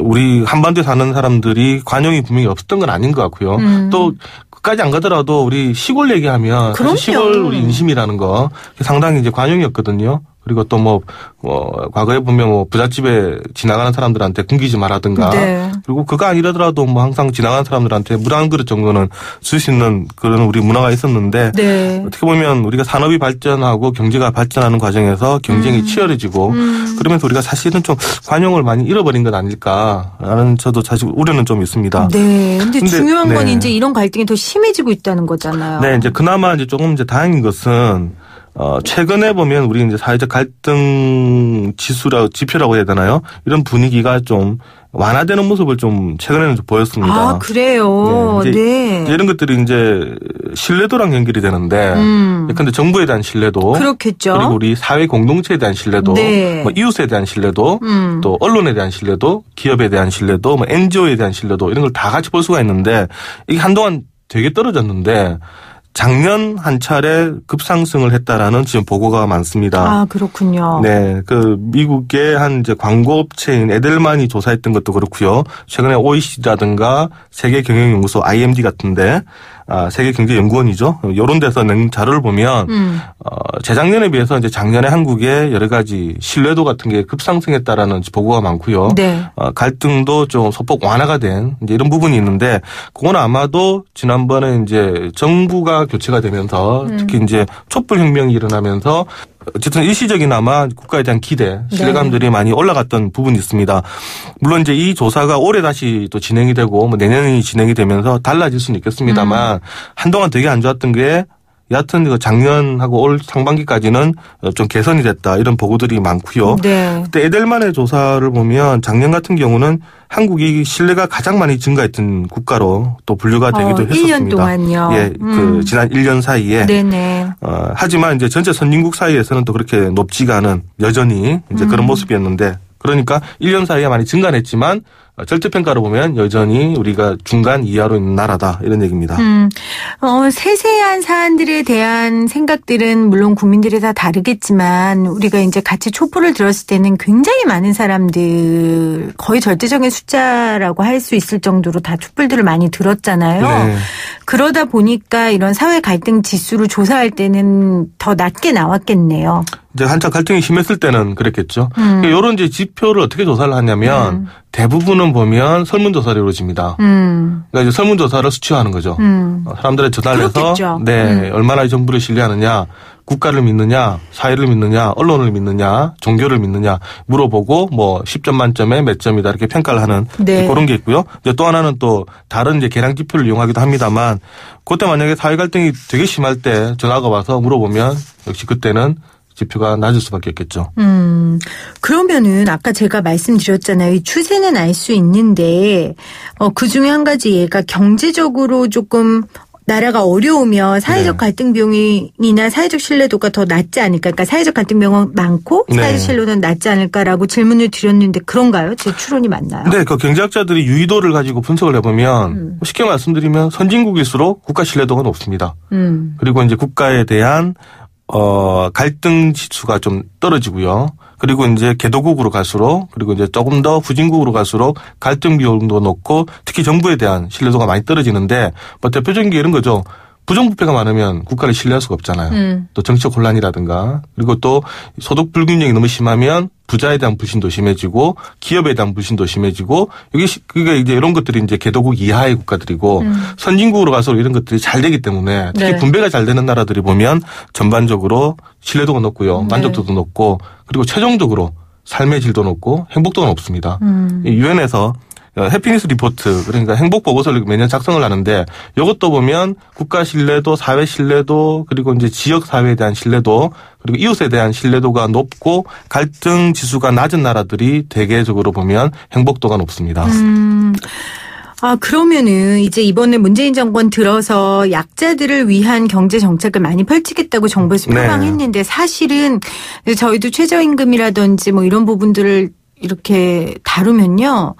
Speaker 6: 우리 한반도에 사는 사람들이 관용이 분명히 없었던 건 아닌 것 같고요. 또 끝까지 안 가더라도 우리 시골 얘기하면 사실 시골 우리 인심이라는 거 상당히 이제 관용이었거든요. 그리고 또 과거에 보면 부잣집에 지나가는 사람들한테 굶기지마라든가.
Speaker 3: 네.
Speaker 6: 그리고 그거 아니더라도 항상 지나가는 사람들한테 물 한 그릇 정도는 줄 수 있는 그런 우리 문화가 있었는데.
Speaker 3: 네.
Speaker 6: 어떻게 보면 우리가 산업이 발전하고 경제가 발전하는 과정에서 경쟁이 치열해지고 그러면서 우리가 사실은 좀 관용을 많이 잃어버린 건 아닐까라는 저도 사실 우려는 좀 있습니다.
Speaker 3: 네. 근데 중요한 건
Speaker 6: 네.
Speaker 3: 이제 이런 갈등이 더 심해지고 있다는 거잖아요.
Speaker 6: 네. 이제 그나마 이제 조금 이제 다행인 것은 최근에 보면 우리 이제 사회적 갈등 지표라고 해야 되나요? 이런 분위기가 좀 완화되는 모습을 좀 최근에는 좀 보였습니다.
Speaker 3: 아, 그래요?
Speaker 6: 네.
Speaker 3: 네.
Speaker 6: 이제 이런 것들이 이제 신뢰도랑 연결이 되는데, 근데 정부에 대한 신뢰도.
Speaker 3: 그렇겠죠.
Speaker 6: 그리고 우리 사회 공동체에 대한 신뢰도.
Speaker 3: 네.
Speaker 6: 뭐 이웃에 대한 신뢰도. 또 언론에 대한 신뢰도. 기업에 대한 신뢰도. 뭐 NGO에 대한 신뢰도. 이런 걸 다 같이 볼 수가 있는데, 이게 한동안 되게 떨어졌는데, 작년 한 차례 급상승을 했다라는 지금 보고가 많습니다.
Speaker 3: 아, 그렇군요.
Speaker 6: 네. 미국의 한 이제 광고업체인 에델만이 조사했던 것도 그렇고요. 최근에 OECD라든가 세계경영연구소 IMD 같은데, 세계경제연구원이죠. 이런 데서 낸 자료를 보면, 재작년에 비해서 이제 작년에 한국의 여러 가지 신뢰도 같은 게 급상승했다라는 보고가 많고요.
Speaker 3: 네.
Speaker 6: 갈등도 좀 소폭 완화가 된 이제 이런 부분이 있는데, 그건 아마도 지난번에 이제 정부가 교체가 되면서 특히 이제 촛불혁명이 일어나면서 어쨌든 일시적이나마 국가에 대한 기대, 신뢰감들이 많이 올라갔던 부분이 있습니다. 물론 이제 이 조사가 올해 다시 또 진행이 되고 뭐 내년이 진행이 되면서 달라질 수는 있겠습니다만 한동안 되게 안 좋았던 게 여하튼 작년하고 올 상반기까지는 좀 개선이 됐다 이런 보고들이 많고요.
Speaker 3: 네.
Speaker 6: 그때 에델만의 조사를 보면 작년 같은 경우는 한국이 신뢰가 가장 많이 증가했던 국가로 또 분류가 되기도 했었습니다.
Speaker 3: 1년 동안요.
Speaker 6: 예, 지난 1년 사이에.
Speaker 3: 네네.
Speaker 6: 하지만 이제 전체 선진국 사이에서는 또 그렇게 높지가 않은 여전히 이제 그런 모습이었는데 그러니까 1년 사이에 많이 증가했지만 절대평가로 보면 여전히 우리가 중간 이하로 있는 나라다 이런 얘기입니다.
Speaker 3: 세세한 사안들에 대한 생각들은 물론 국민들이 다 다르겠지만 우리가 이제 같이 촛불을 들었을 때는 굉장히 많은 사람들 거의 절대적인 숫자라고 할 수 있을 정도로 다 촛불들을 많이 들었잖아요.
Speaker 6: 네.
Speaker 3: 그러다 보니까 이런 사회 갈등 지수를 조사할 때는 더 낮게 나왔겠네요.
Speaker 6: 이제 한참 갈등이 심했을 때는 그랬겠죠. 이런 이제 지표를 어떻게 조사를 하냐면 대부분은 보면 설문조사로 이루어집니다. 그러니까 이제 설문조사를 수치화하는 거죠. 사람들의 전화를 해서 네, 얼마나 이 정부를 신뢰하느냐, 국가를 믿느냐, 사회를 믿느냐, 언론을 믿느냐, 종교를 믿느냐 물어보고 뭐 10점 만점에 몇 점이다 이렇게 평가를 하는
Speaker 3: 네.
Speaker 6: 그런 게 있고요. 이제 또 하나는 또 다른 이제 계량 지표를 이용하기도 합니다만 그때 만약에 사회 갈등이 되게 심할 때 전화가 와서 물어보면 역시 그때는 지표가 낮을 수밖에 없겠죠.
Speaker 3: 그러면은 아까 제가 말씀드렸잖아요. 이 추세는 알 수 있는데 그중에 한 가지 얘가 경제적으로 조금 나라가 어려우면 사회적 갈등 비용이나 사회적 신뢰도가 더 낮지 않을까. 그러니까 사회적 갈등 비용은 많고 사회적 신뢰도는 낮지 않을까라고 질문을 드렸는데 그런가요? 제 추론이 맞나요?
Speaker 6: 네. 그 경제학자들이 유의도를 가지고 분석을 해보면 쉽게 말씀드리면 선진국일수록 국가 신뢰도가 높습니다. 그리고 이제 국가에 대한 갈등 지수가 좀 떨어지고요. 그리고 이제 개도국으로 갈수록 그리고 이제 조금 더 후진국으로 갈수록 갈등 비용도 높고 특히 정부에 대한 신뢰도가 많이 떨어지는데 뭐 대표적인 게 이런 거죠. 부정부패가 많으면 국가를 신뢰할 수가 없잖아요. 또 정치적 혼란이라든가 그리고 또 소득 불균형이 너무 심하면 부자에 대한 불신도 심해지고 기업에 대한 불신도 심해지고 그게 이제 이런 것들이 이제 개도국 이하의 국가들이고 선진국으로 갈수록 이런 것들이 잘 되기 때문에 특히 분배가 잘 되는 나라들이 보면 전반적으로 신뢰도가 높고요. 만족도도 높고 그리고 최종적으로 삶의 질도 높고 행복도가 높습니다. 유엔에서 해피니스 리포트 그러니까 행복 보고서를 매년 작성을 하는데 이것도 보면 국가 신뢰도, 사회 신뢰도 그리고 이제 지역 사회에 대한 신뢰도 그리고 이웃에 대한 신뢰도가 높고 갈등 지수가 낮은 나라들이 대개적으로 보면 행복도가 높습니다.
Speaker 3: 그러면은 이제 이번에 문재인 정권 들어서 약자들을 위한 경제 정책을 많이 펼치겠다고 정부에서 표방했는데 사실은 저희도 최저임금이라든지 뭐 이런 부분들을 이렇게 다루면요.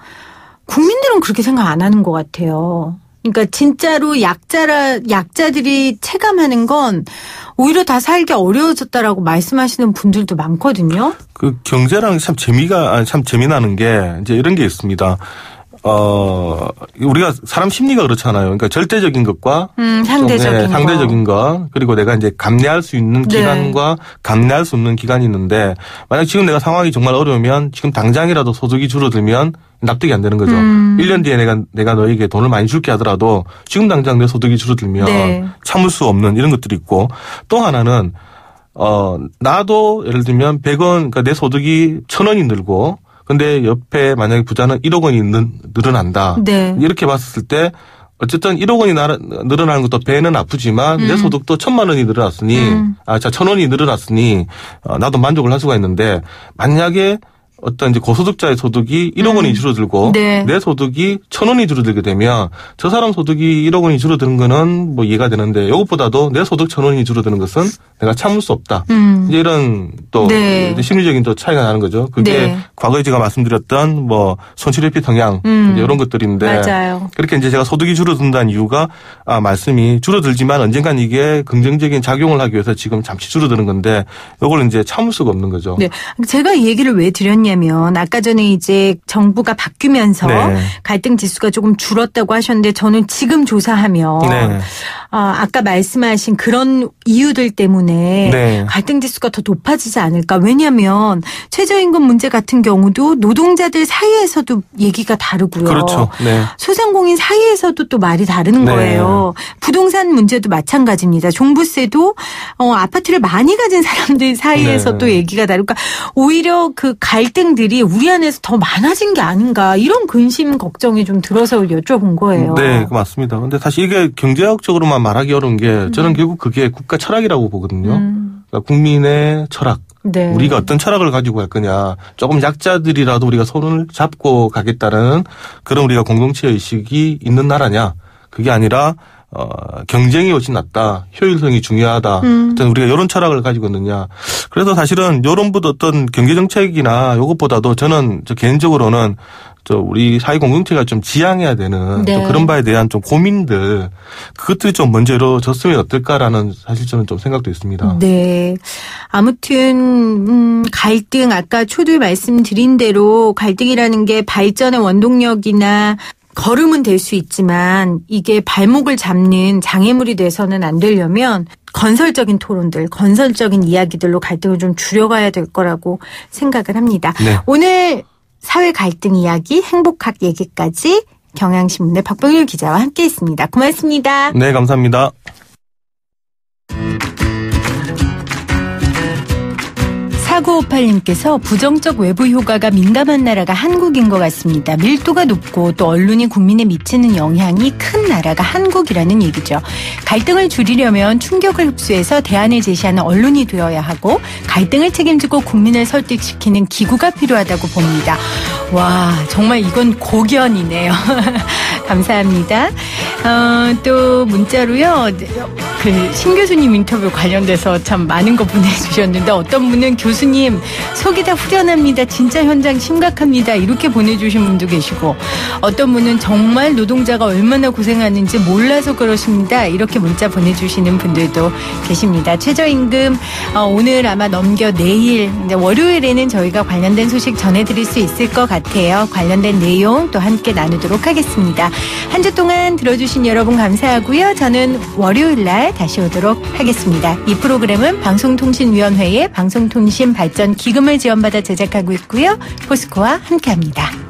Speaker 3: 국민들은 그렇게 생각 안 하는 것 같아요. 그러니까 진짜로 약자들이 체감하는 건 오히려 다 살기 어려워졌다라고 말씀하시는 분들도 많거든요.
Speaker 6: 그 경제랑 참 재미나는 게 이제 이런 게 있습니다. 우리가 사람 심리가 그렇잖아요. 그러니까 절대적인 것과 상대적인 것 그리고 내가 이제 감내할 수 있는 기간과 감내할 수 없는 기간이 있는데 만약 지금 내가 상황이 정말 어려우면 지금 당장이라도 소득이 줄어들면 납득이 안 되는 거죠. 1년 뒤에 내가 너에게 돈을 많이 줄게 하더라도 지금 당장 내 소득이 줄어들면 참을 수 없는 이런 것들이 있고 또 하나는 나도 예를 들면 100원 그러니까 내 소득이 1,000원이 늘고 근데 옆에 만약에 부자는 1억 원이 늘어난다. 이렇게 봤을 때 어쨌든 1억 원이 늘어나는 것도 배는 아프지만 내 소득도 1,000만 원이 늘어났으니 1,000원이 늘어났으니 나도 만족을 할 수가 있는데 만약에 어떤 이제 고소득자의 소득이 1억 원이 줄어들고 내 소득이 1,000원이 줄어들게 되면 저 사람 소득이 1억 원이 줄어드는 거는 뭐 이해가 되는데 이것보다도 내 소득 1,000원이 줄어드는 것은 내가 참을 수 없다. 이제 이런 또 심리적인 또 차이가 나는 거죠. 그게 과거에 제가 말씀드렸던 뭐 손실회피 성향 이제 이런 것들인데 그렇게 이제 제가 소득이 줄어든다는 이유가 말씀이 줄어들지만 언젠간 이게 긍정적인 작용을 하기 위해서 지금 잠시 줄어드는 건데 이걸 이제 참을 수가 없는 거죠.
Speaker 3: 제가 이 얘기를 왜 드렸냐면 아까 전에 이제 정부가 바뀌면서 갈등 지수가 조금 줄었다고 하셨는데 저는 지금 조사하면 아까 말씀하신 그런 이유들 때문에 갈등 지수가 더 높아지지 않을까. 왜냐하면 최저임금 문제 같은 경우도 노동자들 사이에서도 얘기가 다르고요.
Speaker 6: 그렇죠.
Speaker 3: 소상공인 사이에서도 또 말이 다른 거예요. 부동산 문제도 마찬가지입니다. 종부세도 아파트를 많이 가진 사람들 사이에서 또 얘기가 다르고 오히려 그 갈등들이 우리 안에서 더 많아진 게 아닌가 이런 근심 걱정이 좀 들어서 여쭤본 거예요.
Speaker 6: 네, 맞습니다. 근데 사실 이게 경제학적으로만 정도로만 말하기 어려운 게 저는 결국 그게 국가 철학이라고 보거든요. 그러니까 국민의 철학. 네. 우리가 어떤 철학을 가지고 갈 거냐. 조금 약자들이라도 우리가 손을 잡고 가겠다는 그런 우리가 공동체 의식이 있는 나라냐. 그게 아니라 경쟁이 훨씬 낫다. 효율성이 중요하다. 우리가 이런 철학을 가지고 있느냐. 그래서 사실은 여론보다 어떤 경제정책이나 이것보다도 저는 개인적으로는 우리 사회 공동체가 좀 지향해야 되는 네. 그런 바에 대한 좀 고민들 그것들이 좀 먼저 이루어졌으면 어떨까라는 사실 저는 좀 생각도 있습니다.
Speaker 3: 네. 아무튼 갈등 아까 초두에 말씀드린 대로 갈등이라는 게 발전의 원동력이나 걸음은 될 수 있지만 이게 발목을 잡는 장애물이 돼서는 안 되려면 건설적인 토론들, 건설적인 이야기들로 갈등을 좀 줄여가야 될 거라고 생각을 합니다. 네. 오늘 사회 갈등 이야기, 행복학 얘기까지 경향신문의 박병일 기자와 함께했습니다. 고맙습니다.
Speaker 6: 네, 감사합니다.
Speaker 3: 4958님께서 부정적 외부 효과가 민감한 나라가 한국인 것 같습니다. 밀도가 높고 또 언론이 국민에 미치는 영향이 큰 나라가 한국이라는 얘기죠. 갈등을 줄이려면 충격을 흡수해서 대안을 제시하는 언론이 되어야 하고 갈등을 책임지고 국민을 설득시키는 기구가 필요하다고 봅니다. 와, 정말 이건 고견이네요. 감사합니다. 또 문자로요. 신 교수님 인터뷰 관련돼서 참 많은 거 보내주셨는데 어떤 분은 교수님 속이 다 후련합니다. 진짜 현장 심각합니다. 이렇게 보내주신 분도 계시고 어떤 분은 정말 노동자가 얼마나 고생하는지 몰라서 그렇습니다. 이렇게 문자 보내주시는 분들도 계십니다. 최저임금 오늘 아마 넘겨 내일 월요일에는 저희가 관련된 소식 전해드릴 수 있을 것 같아요. 관련된 내용 또 함께 나누도록 하겠습니다. 한 주 동안 들어주신 여러분 감사하고요. 저는 월요일 날 다시 오도록 하겠습니다. 이 프로그램은 방송통신위원회의 방송통신발전기금을 지원받아 제작하고 있고요. 포스코와 함께합니다.